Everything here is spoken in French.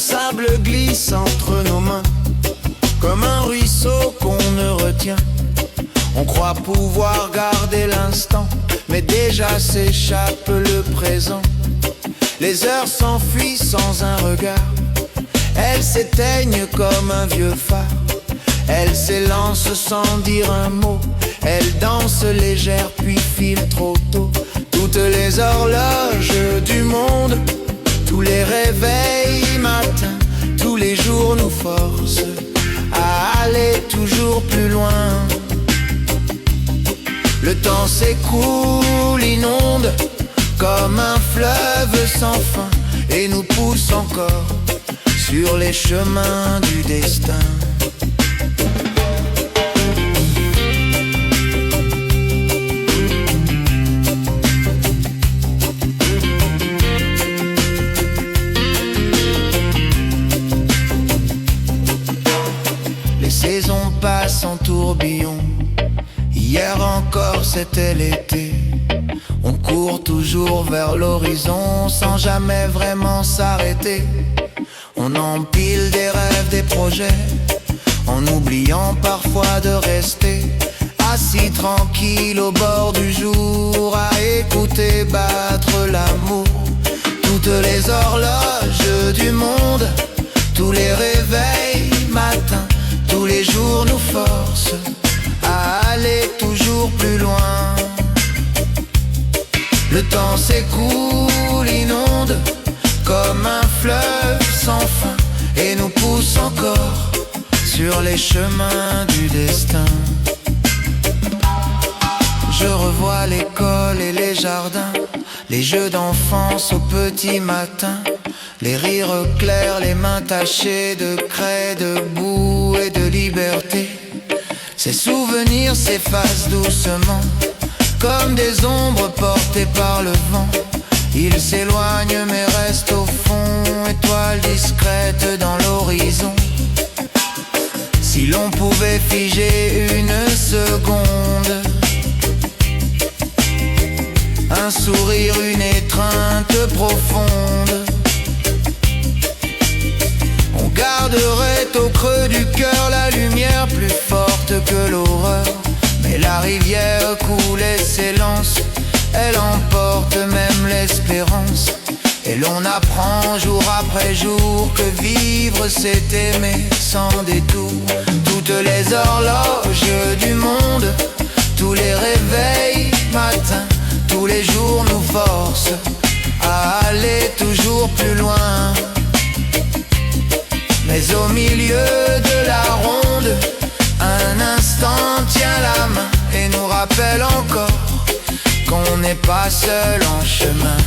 sable glisse entre nos mains, comme un ruisseau qu'on ne retient. On croit pouvoir garder l'instant, mais déjà s'échappe le présent. Les heures s'enfuient sans un regard, elles s'éteignent comme un vieux phare. Elles s'élancent sans dire un mot, elles dansent légères puis filent trop tôt. Toutes les horloges du monde, tous les réveils matins, tous les jours nous forcent à aller toujours plus loin. Le temps s'écoule, inonde comme un fleuve sans fin, et nous pousse encore sur les chemins du destin. Les saisons passent en tourbillon. Hier encore c'était l'été. On court toujours vers l'horizon sans jamais vraiment s'arrêter. On empile des rêves, des projets, en oubliant parfois de rester assis tranquille au bord du jour, à écouter battre l'amour. Toutes les horloges du monde, tous les réveils matins, tous les jours nous forcent à aller toujours plus loin. Le temps s'écoule, inonde comme un fleuve sans fin, et nous pousse encore sur les chemins du destin. Je revois l'école et les jardins, les jeux d'enfance au petit matin, les rires clairs, les mains tachées de craie, de boue et de liberté. Ces souvenirs s'effacent doucement, comme des ombres portées par le vent. Ils s'éloignent mais restent au fond, étoiles discrètes dans l'horizon. Si l'on pouvait figer une seconde, un sourire, une étreinte profonde, on garderait au creux du cœur la lumière plus forte que l'horreur. Mais la rivière coule et s'élance, elle emporte même l'espérance. Et l'on apprend jour après jour que vivre c'est aimer sans détour. Toutes les horloges du monde, tous les réveils matins, tous les jours nous forcent à aller toujours plus loin. Mais au milieu de la ronde, un instant tient la main et nous rappelle encore qu'on n'est pas seul en chemin.